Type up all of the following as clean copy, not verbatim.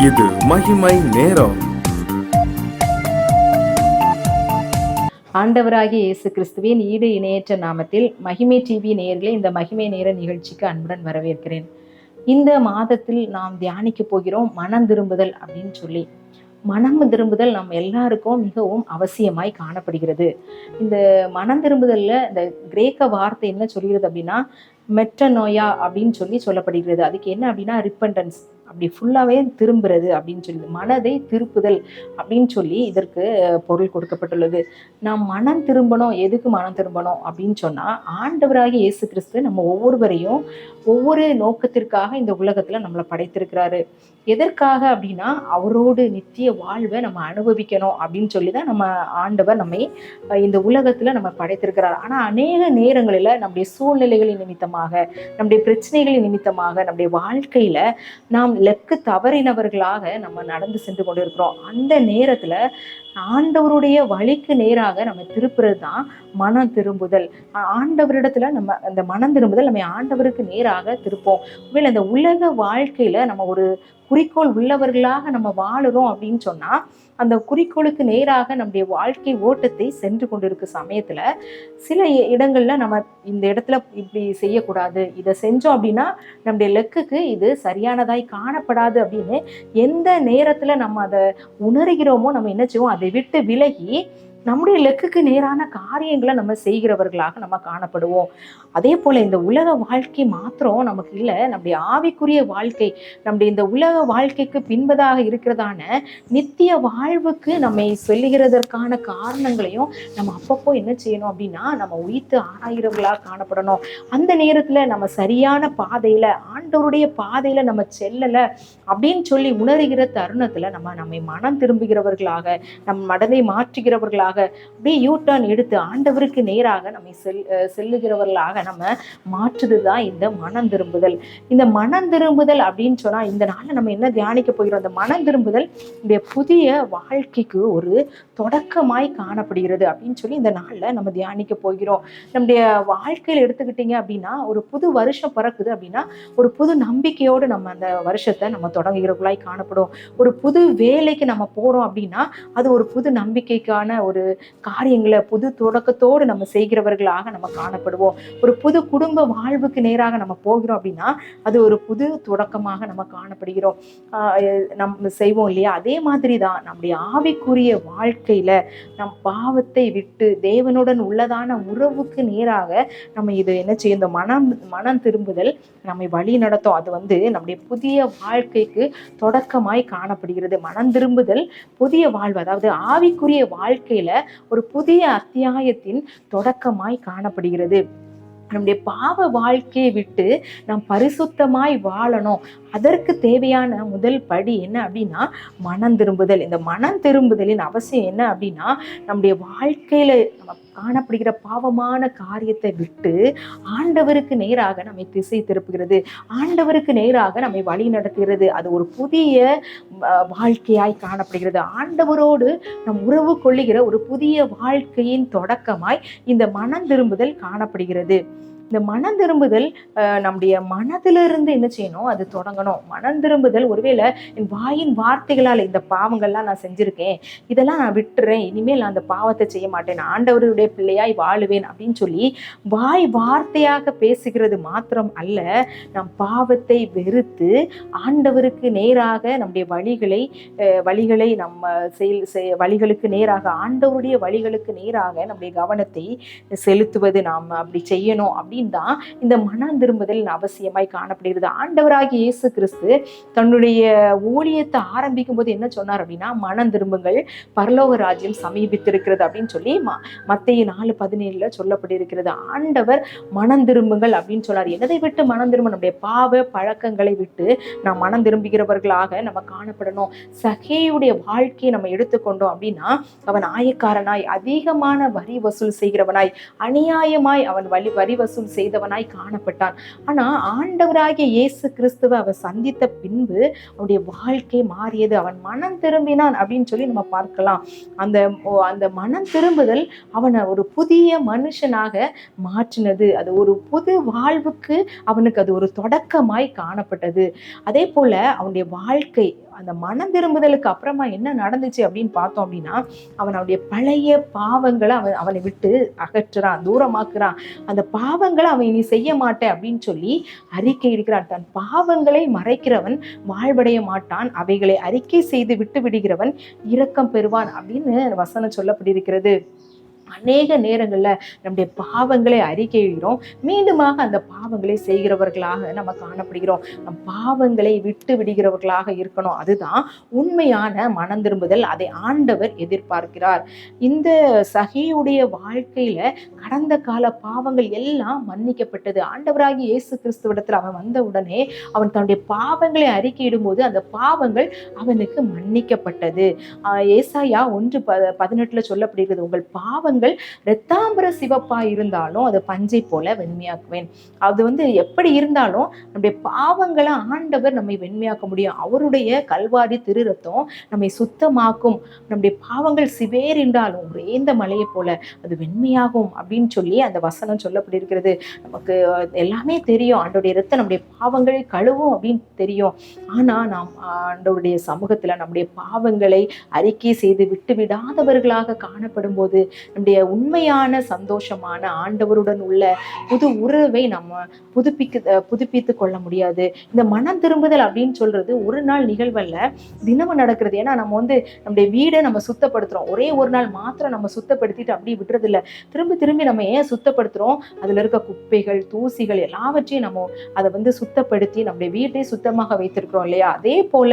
இது மகிமை நேரம். ஆண்டவராகிய இயேசு கிறிஸ்துவின் ஈடு இணையற்ற நாமத்தில் மகிமை டிவி நேயர்களே, இந்த மகிமை நேர நிகழ்ச்சிக்கு அன்புடன் வரவேற்கிறேன். இந்த மாதத்தில் நாம் தியானிக்க போகிறோம் மனம் திரும்புதல் அப்படின்னு சொல்லி. மனம் திரும்புதல் நம்ம எல்லாருக்கும் மிகவும் அவசியமாய் காணப்படுகிறது. இந்த மனம் திரும்புதல்ல இந்த கிரேக்க வார்த்தை என்ன சொல்கிறது அப்படின்னா மெட்டனோயா அப்படின்னு சொல்லப்படுகிறது. அதுக்கு என்ன அப்படின்னா ரிப்பண்டன்ஸ், அப்படி ஃபுல்லாவே திரும்புறது அப்படின்னு சொல்லி, மனதை திருப்புதல் அப்படின்னு சொல்லி இதற்கு பொருள் கொடுக்கப்பட்டுள்ளது. நாம் மனம் திரும்பணும். எதுக்கு மனம் திரும்பணும் அப்படின்னு சொன்னா, ஆண்டவராகிய இயேசு கிறிஸ்து நம்ம ஒவ்வொருவரையும் ஒவ்வொரு நோக்கத்திற்காக இந்த உலகத்துல நம்மளை படைத்திருக்கிறாரு. எதற்காக அப்படின்னா அவரோடு நித்திய வாழ்வை நம்ம அனுபவிக்கணும் அப்படின்னு சொல்லிதான் நம்ம ஆண்டவர் நம்மை இந்த உலகத்துல நம்ம படைத்திருக்கிறார். ஆனா அநேக நேரங்களில நம்முடைய சூழ்நிலைகளின் நிமித்தமாக, நம்முடைய பிரச்சனைகளின் நிமித்தமாக, நம்முடைய வாழ்க்கையில நாம் லெக்கு தவறினவர்களாக நம்ம நடந்து சென்று கொண்டிருக்கிறோம். அந்த நேரத்துல ஆண்டவருடைய வழிக்கு நேராக நம்ம திருப்புறது தான் மனம் திரும்புதல். ஆண்டவரிடத்துல நம்ம அந்த மனம் திரும்புதல் நம்ம ஆண்டவருக்கு நேராக திருப்போம். ஒருவேளை அந்த உலக வாழ்க்கையில நம்ம ஒரு குறிக்கோள் உள்ளவர்களாக நம்ம வாழுறோம் அப்படின்னு சொன்னா, அந்த குறிக்கோளுக்கு நேராக நம்முடைய வாழ்க்கை ஓட்டத்தை சென்று கொண்டிருக்க சமயத்துல சில இடங்கள்ல நம்ம இந்த இடத்துல இப்படி செய்யக்கூடாது, இதை செஞ்சோம் அப்படின்னா நம்முடைய லெக்குக்கு இது சரியானதாய் காணப்படாது அப்படின்னு எந்த நேரத்துல நம்ம அதை உணர்கிறோமோ நம்ம என்ன செய்வோம், அதை விட்டு விலகி நம்முடைய லெக்குக்கு நேரான காரியங்களை நம்ம செய்கிறவர்களாக நம்ம காணப்படுவோம். அதே போல இந்த உலக வாழ்க்கை மாத்திரம் நமக்கு இல்லை, நம்முடைய ஆவிக்குரிய வாழ்க்கை, நம்முடைய இந்த உலக வாழ்க்கைக்கு பின்பதாக இருக்கிறதான நித்திய வாழ்வுக்கு நம்மை சொல்லுகிறதற்கான காரணங்களையும் நம்ம அப்பப்போ என்ன செய்யணும் அப்படின்னா நம்ம உயிர்த்து ஆராய்கிறவர்களாக காணப்படணும். அந்த நேரத்துல நம்ம சரியான பாதையில, ஆண்டவருடைய பாதையில நம்ம செல்லலை அப்படின்னு சொல்லி உணர்கிற தருணத்துல நம்மை மனம் திரும்புகிறவர்களாக, நம் மனதை மாற்றுகிறவர்களாக, அப்படியே யூ டர்ன் எடுத்து ஆண்டவருக்கு நேராக நம்மை செல்லுகிறவர்களாக நம்ம மாற்றுதுதான் இந்த மனம் திரும்புதல். இந்த மனம் திரும்புதல் அப்படின்னு சொன்னா இந்த நாள்ல நம்ம என்ன தியானிக்க போகிறோம், இந்த மனம் திரும்புதல் இந்த புதிய வாழ்க்கைக்கு ஒரு தொடக்கமாய் காணப்படுகிறது அப்படின்னு சொல்லி இந்த நாள்ல நம்ம தியானிக்க போகிறோம். நம்முடைய வாழ்க்கையில எடுத்துக்கிட்டீங்க அப்படின்னா ஒரு புது வருஷம் பிறக்குது அப்படின்னா ஒரு புது நம்பிக்கையோடு நம்ம அந்த வருஷத்தை நம்ம தொடங்குகிறவர்களாய் காணப்படும். ஒரு புது வேலைக்கு நம்ம போறோம் அப்படின்னா அது ஒரு புது நம்பிக்கைக்கான ஒரு காரியங்களை புது தொடக்கத்தோடு நம்ம செய்கிறவர்களாக நம்ம காணப்படுவோம். ஒரு புது குடும்ப வாழ்வுக்கு நேராக நம்ம போகிறோம் அப்படின்னா அது ஒரு புது தொடக்கமாக நம்ம காணப்படுகிறோம், நம்ம செய்வோம் இல்லையா? அதே மாதிரி தான் நம்முடைய ஆவிக்குரிய வாழ்க்கையில நம் பாவத்தை விட்டு தேவனுடன் உள்ளதான உறவுக்கு நேராக நம்ம இது என்ன செய்யும், இந்த மனம் திரும்புதல் நம்மை வழி நடத்தும். அது நம்முடைய புதிய வாழ்க்கைக்கு தொடக்கமாய் காணப்படுகிறது. மனம் திரும்புதல் புதிய வாழ்வு, அதாவது ஆவிக்குரிய வாழ்க்கையில ஒரு புதிய அத்தியாயத்தின் தொடக்கமாய் காணப்படுகிறது. நம்முடைய பாவ வாழ்க்கையை விட்டு நாம் பரிசுத்தமாய் வாழணும். அதற்கு தேவையான முதல் படி என்ன அப்படின்னா மனம் திரும்புதல். இந்த மனம் திரும்புதலின் அவசியம் என்ன அப்படின்னா நம்முடைய வாழ்க்கையில நம்ம காணப்படுகிற பாவமான காரியத்தை விட்டு ஆண்டவருக்கு நேராக நம்மை திசை திருப்புகிறது, ஆண்டவருக்கு நேராக நம்மை வழி நடத்துகிறது. அது ஒரு புதிய வாழ்க்கையாய் காணப்படுகிறது. ஆண்டவரோடு நம் உறவு கொள்ளுகிற ஒரு புதிய வாழ்க்கையின் தொடக்கமாய் இந்த மனம் திரும்புதல் காணப்படுகிறது. இந்த மனம் திரும்புதல் நம்முடைய மனதிலிருந்து என்ன செய்யணும், அது தொடங்கணும். மனம் திரும்புதல் ஒருவேளை என் வாயின் வார்த்தைகளால் இந்த பாவங்கள்லாம் நான் செஞ்சிருக்கேன், இதெல்லாம் நான் விட்டுறேன், இனிமேல் நான் அந்த பாவத்தை செய்ய மாட்டேன், ஆண்டவருடைய பிள்ளையாய் வாழுவேன் அப்படின்னு சொல்லி வாய் வார்த்தையாக பேசுகிறது மாத்திரம் அல்ல, நம் பாவத்தை வெறுத்து ஆண்டவருக்கு நேராக நம்முடைய வழிகளை நம்ம வழிகளுக்கு நேராக, ஆண்டவருடைய வழிகளுக்கு நேராக நம்முடைய கவனத்தை செலுத்துவது நாம் அப்படி செய்யணும் அப்படின்னு தான் இந்த மனம் திரும்புதல் அவசியமாய் காணப்படுகிறது. ஆண்டவராகிய இயேசு கிறிஸ்து தன்னுடைய ஊழியத்தை ஆரம்பிக்கும் போது என்ன சொன்னார் அப்படின்னா மனம் திரும்புங்கள், பரலோக ராஜ்யம் சமீபித்திருக்கிறது அப்படின்னு சொல்லி மத்தேயு 4:17 சொல்லப்பட்டிருக்கிறது. ஆண்டவர் மனம் திரும்புங்கள் அப்படின்னு சொன்னார். எதை விட்டு மனம் திரும்ப, நம்முடைய பாவ பழக்கங்களை விட்டு நாம் மனம் திரும்புகிறவர்களாக நம்ம காணப்படணும். சகேயுடைய வாழ்க்கையை நம்ம எடுத்துக்கொண்டோம் அப்படின்னா அவன் ஆயக்காரனாய், அதிகமான வரி வசூல் செய்கிறவனாய், அநியாயமாய் அவன் வரி வசூல் செய்தவனாய் காணப்பட்டான். ஆனா ஆண்டவராகிய இயேசு கிறிஸ்துவை அவன் சந்தித்த பின்பு அவனுடைய வாழ்க்கை மாறியது. அவன் மனம் திரும்பினான் அப்படின்னு சொல்லி நம்ம பார்க்கலாம். அந்த மனம் திரும்புதல் அவனை ஒரு புதிய மனுஷனாக மாற்றினது. அது ஒரு புது வாழ்வுக்கு அவனுக்கு அது ஒரு தொடக்கமாய் காணப்பட்டது. அதே போல அவனுடைய வாழ்க்கை அந்த மனம் திரும்புதலுக்கு அப்புறமா என்ன நடந்துச்சு அப்படின்னு பார்த்தோம் அப்படின்னா, அவனுடைய பழைய பாவங்களை அவனை விட்டு அகற்றுறான், தூரமாக்குறான். அந்த பாவங்களை அவன் இனி செய்ய மாட்டேன் அப்படின்னு சொல்லி அறிக்கை இடுகிறான். தன் பாவங்களை மறைக்கிறவன் வாழ்வடைய மாட்டான், அவைகளை அறிக்கை செய்து விட்டு விடுகிறவன் இரக்கம் பெறுவான் அப்படின்னு வசனம் சொல்லப்பட்டிருக்கிறது. அநேக நேரங்கள்ல நம்முடைய பாவங்களை அறிக்கையிடுகிறோம், மீண்டுமாக அந்த பாவங்களை செய்கிறவர்களாக நம்ம காணப்படுகிறோம். நம் பாவங்களை விட்டு விடுகிறவர்களாக இருக்கணும். அதுதான் உண்மையான மனம் திரும்புதல். அதை ஆண்டவர் எதிர்பார்க்கிறார். இந்த சகேயுடைய வாழ்க்கையில கடந்த கால பாவங்கள் எல்லாம் மன்னிக்கப்பட்டது. ஆண்டவராகிய இயேசு கிறிஸ்துவிடத்தில் அவன் வந்த உடனே அவன் தன்னுடைய பாவங்களை அறிக்கையிடும் போது அந்த பாவங்கள் அவனுக்கு மன்னிக்கப்பட்டது. ஏசாயா 1:18 சொல்லப்படுகிறது, உங்கள் பாவங்கள் இரத்தாம்பர சிவப்பா இருந்தாலும் அது பஞ்சை போல வெண்மையாக்குவேன். அது எப்படி இருந்தாலும் நம்முடைய பாவங்களை ஆண்டவர் நம்மை வெண்மையாக்க முடியும். அவருடைய கல்வாரி திரு ரத்தம் நம்மை சுத்தமாக்கும். நம்முடைய பாவங்கள் சிவேர் என்றாலும் உறைந்த மலையை போல அது வெண்மையாகும் அப்படின்னு சொல்லி அந்த வசனம் சொல்லப்பட்டிருக்கிறது. நமக்கு எல்லாமே தெரியும், ஆண்டவருடைய ரத்தம் நம்முடைய பாவங்களை கழுவும் அப்படின்னு தெரியும். ஆனா நாம் ஆண்டவருடைய சமூகத்துல நம்முடைய பாவங்களை அறிக்கை செய்து விட்டு விடாதவர்களாக காணப்படும் போது நம்முடைய உண்மையான சந்தோஷமான ஆண்டவருடன் உள்ள புது உறவை நம்ம புதுப்பித்து கொள்ள முடியாது. இந்த மனம் திரும்புதல் அப்படின்னு சொல்றது ஒரு நாள் நிகழ்வல்ல, தினமும் நடக்கிறது. ஏன்னா நம்ம நம்முடைய வீடை நம்ம சுத்தப்படுத்துறோம், ஒரே ஒரு நாள் மாத்திரம் நம்ம சுத்தப்படுத்திட்டு அப்படி விடுறது இல்லை. திரும்பி நம்ம ஏன் சுத்தப்படுத்துறோம்? அதுல இருக்க குப்பைகள், தூசிகள் எல்லாவற்றையும் நம்ம அதை சுத்தப்படுத்தி நம்முடைய வீட்டை சுத்தமாக வைத்திருக்கிறோம் இல்லையா? அதே போல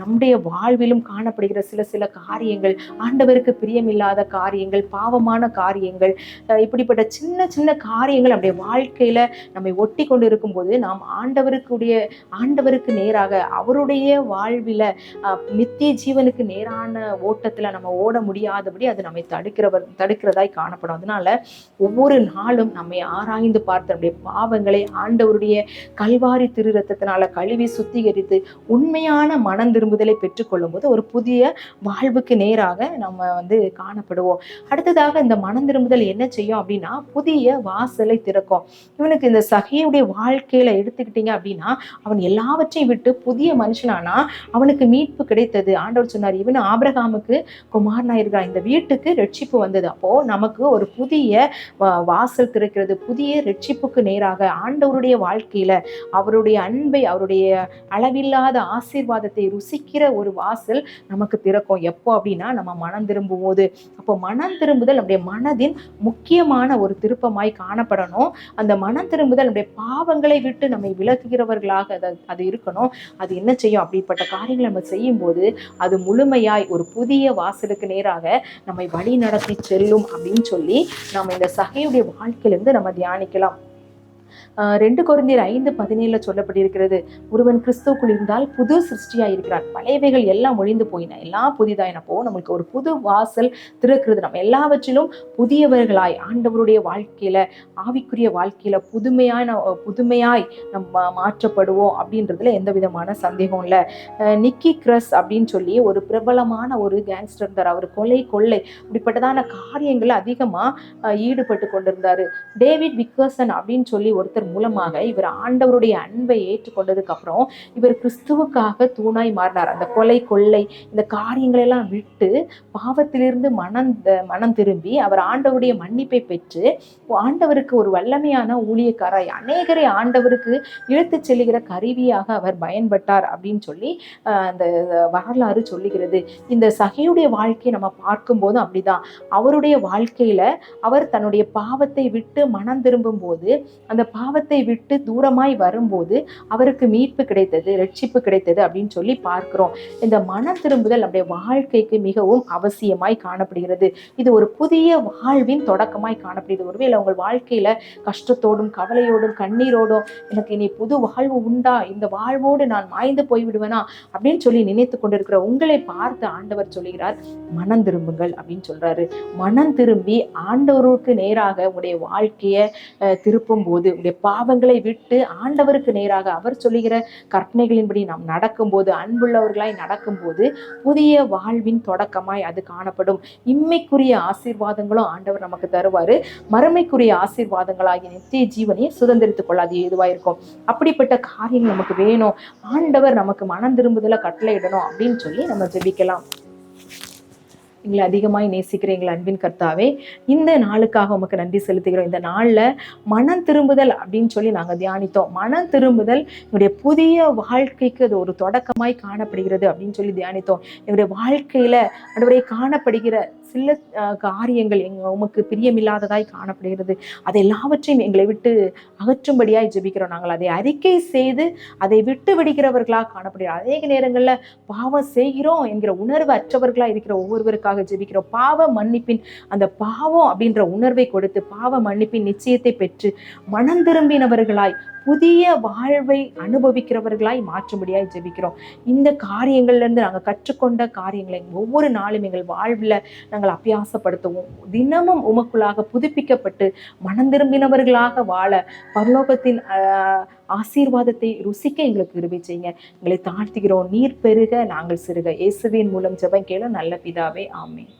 நம்முடைய வாழ்விலும் காணப்படுகிற சில காரியங்கள், ஆண்டவருக்கு பிரியமில்லாத காரியங்கள், பாவமான காரியங்கள், இப்படிப்பட்ட சின்ன காரியங்கள் நம்முடைய வாழ்க்கையில நம்மை ஒட்டி கொண்டு இருக்கும் போது நாம் ஆண்டவருக்கு நேராக, அவருடைய வாழ்வில நித்திய ஜீவனுக்கு நேரான ஓட்டத்துல நம்ம ஓட முடியாதபடி அது நம்மை தடுக்கிறதாய் காணப்படும். அதனால ஒவ்வொரு நாளும் நம்மை ஆராய்ந்து பார்த்து நம்முடைய பாவங்களை ஆண்டவருடைய கல்வாரி திரு ரத்தத்தினால கழுவி சுத்திகரித்து உண்மையான மனம் திரும்புதலை பெற்றுக்கொள்ளும் போது ஒரு புதிய வாழ்வுக்கு நேராக நம்ம காணப்படுவோம். அடுத்ததாக இந்த மனம் திரும்புதல் என்ன செய்யும் அப்படின்னா, புதிய வாசலை திறக்கும். இவனுக்கு இந்த சகேயுடைய வாழ்க்கையில எடுத்துக்கிட்டீங்க அப்படின்னா, அவன் எல்லாவற்றையும் விட்டு புதிய மனுஷனானா அவனுக்கு மீட்பு கிடைத்தது. ஆண்டவர் சொன்னார், இவன் ஆபிரகாமுக்கு குமாரனா இருக்கிறான், இந்த வீட்டுக்கு ரட்சிப்பு வந்தது. அப்போ நமக்கு ஒரு புதிய வாசல் திறக்கிறது. புதிய ரட்சிப்புக்கு நேராக ஆண்டவருடைய வாழ்க்கையில அவருடைய அன்பை, அவருடைய அளவில்லாத ஆசீர்வாதத்தை ருசிக்கிற ஒரு வாசல் நமக்கு திறக்கும். எப்போ அப்படின்னா, நம்ம மனம் திரும்பும் போது. அப்போ மனம் திரும்புதல் நம்முடைய மனதின் முக்கியமான ஒரு திருப்பமாய் காணப்படணும். அந்த மனம் திரும்புதல் நம்முடைய பாவங்களை விட்டு நம்மை விலகுகிறவர்களாக அது இருக்கணும். அது என்ன செய்யும்? அப்படிப்பட்ட காரியங்களை நம்ம செய்யும் போது அது முழுமையாய் ஒரு புதிய வாசலுக்கு நேராக நம்மை வழி நடத்தி செல்லும் அப்படின்னு சொல்லி நம்ம இந்த சகேயுடைய வாழ்க்கையிலிருந்து நம்ம தியானிக்கலாம். 2 கொரிந்தியர் 5:17 சொல்லப்பட்டிருக்கிறது, ஒருவன் கிறிஸ்துவுக்குள் இருந்தால் புது சிருஷ்டியா இருக்கிறார், பழையவைகள் எல்லாம் ஒழிந்து போயின, எல்லாம் புதிதாயினப்போ நம்மளுக்கு ஒரு புது வாசல் திறக்கிறது. நம்ம எல்லாவற்றிலும் புதியவர்களாய் ஆண்டவருடைய வாழ்க்கையில, ஆவிக்குரிய வாழ்க்கையில புதுமையாய் நம்ம மாற்றப்படுவோம் அப்படின்றதுல எந்த விதமான சந்தேகம் இல்லை. நிக்கி கிரஸ் அப்படின்னு சொல்லி ஒரு பிரபலமான ஒரு கேங்ஸ்டர் இருந்தார். அவர் கொள்ளை இப்படிப்பட்டதான காரியங்கள் அதிகமா ஈடுபட்டு கொண்டிருந்தாரு. டேவிட் விக்கர்சன் அப்படின்னு சொல்லி ஒருத்தர் மூலமாக இவர் ஆண்டவருடைய அன்பை ஏற்றுக்கொண்டதுக்கு அப்புறம் இவர் கிறிஸ்துவுக்காக தூணாய் மாறினார். அந்த கொள்ளை இந்த காரியங்களை எல்லாம் விட்டு பாவத்திலிருந்து மனம் திரும்பி அவர் ஆண்டவருடைய மன்னிப்பை பெற்று ஆண்டவருக்கு ஒரு வல்லமையான ஊழியக்காராய் அநேகரை ஆண்டவருக்கு இழுத்து செல்லுகிற கருவியாக அவர் பயன்பட்டார் அப்படின்னு சொல்லி அந்த வரலாறு சொல்லுகிறது. இந்த சகேயுடைய வாழ்க்கையை நம்ம பார்க்கும்போது அப்படிதான். அவருடைய வாழ்க்கையில அவர் தன்னுடைய பாவத்தை விட்டு மனம் திரும்பும் போது, அந்த பாவத்தை விட்டு தூரமாய் வரும்போது அவருக்கு மீட்பு கிடைத்தது, ரட்சிப்பு கிடைத்தது அப்படின்னு சொல்லி பார்க்கிறோம். இந்த மனம் திரும்புதல் நம்முடைய வாழ்க்கைக்கு மிகவும் அவசியமாய் காணப்படுகிறது. இது ஒரு புதிய வாழ்வின் தொடக்கமாய் காணப்படுகிறது. ஒருவேளை உங்கள் வாழ்க்கையில கஷ்டத்தோடும் கவலையோடும் கண்ணீரோடும் எனக்கு இனி புது வாழ்வு உண்டா, இந்த வாழ்வோடு நான் மாய்ந்து போய்விடுவேனா அப்படின்னு சொல்லி நினைத்து கொண்டிருக்கிற உங்களை பார்த்து ஆண்டவர் சொல்லுகிறார், மனம் திரும்புங்கள் அப்படின்னு சொல்றாரு. மனம் திரும்பி ஆண்டவருக்கு நேராக உங்களுடைய வாழ்க்கையை திருப்பும் போது, நம்முடைய பாவங்களை விட்டு ஆண்டவருக்கு நேராக அவர் சொல்லுகிற கற்பனைகளின்படி நாம் நடக்கும்போது, அன்புள்ளவர்களாய் நடக்கும்போது புதிய வாழ்வின் தொடக்கமாய் அது காணப்படும். இம்மைக்குரிய ஆசீர்வாதங்களும் ஆண்டவர் நமக்கு தருவாரு. மறுமைக்குரிய ஆசீர்வாதங்களாகிய நித்திய ஜீவனையும் சுதந்திரித்துக் கொள்ளாது எதுவாக இருக்கும். அப்படிப்பட்ட காரியம் நமக்கு வேணும், ஆண்டவர் நமக்கு மனம் திரும்புதல கட்டளையிடணும் அப்படின்னு சொல்லி நம்ம ஜெபிக்கலாம். எங்களை அதிகமாய் நேசிக்கிற எங்கள் அன்பின் கர்த்தாவே, இந்த நாளுக்காக உமக்கு நன்றி செலுத்துகிறோம். இந்த நாள்ல மனம் திரும்புதல் அப்படின்னு சொல்லி நாங்க தியானித்தோம். மனம் திரும்புதல் எங்களுடைய புதிய வாழ்க்கைக்கு அது ஒரு தொடக்கமாய் காணப்படுகிறது அப்படின்னு சொல்லி தியானித்தோம். எங்களுடைய வாழ்க்கையில ஆண்டவரே காணப்படுகிற சில காரியங்கள் உமக்கு பிரியமில்லாததாய் காணப்படுகிறது. அதை எல்லாவற்றையும் எங்களை விட்டு அகற்றும்படியாய் ஜெபிக்கிறோம். நாங்கள் அதை அறிக்கை செய்து அதை விட்டு விடுகிறவர்களாக காணப்படுகிறோம். அநேக நேரங்கள்ல பாவம் செய்கிறோம் என்கிற உணர்வு அற்றவர்களா இருக்கிற ஒவ்வொருவருக்காக ஜெபிக்கிறோம். பாவ மன்னிப்பின் அந்த பாவம் அப்படின்ற உணர்வை கொடுத்து பாவ மன்னிப்பின் நிச்சயத்தை பெற்று மனம் திரும்பினவர்களாய் புதிய வாழ்வை அனுபவிக்கிறவர்களாய் மாற்றும்படியாய் ஜெபிக்கிறோம். இந்த காரியங்கள்ல இருந்து நாங்கள் கற்றுக்கொண்ட காரியங்களை ஒவ்வொரு நாளும் எங்கள் வாழ்வில் நாங்கள் அபியாசப்படுத்துவோம். தினமும் உமக்குள்ளாக புதுப்பிக்கப்பட்டு மனம் திரும்பினவர்களாக வாழ பரலோகத்தின் ஆசீர்வாதத்தை ருசிக்க எங்களுக்கு கிருபை செய்யுங்க. எங்களை தாழ்த்துகிறோம். நீர் பெருக நாங்கள் சிறுக. இயேசுவின் மூலம் ஜெபம் கேள நல்ல பிதாவே, ஆமென்.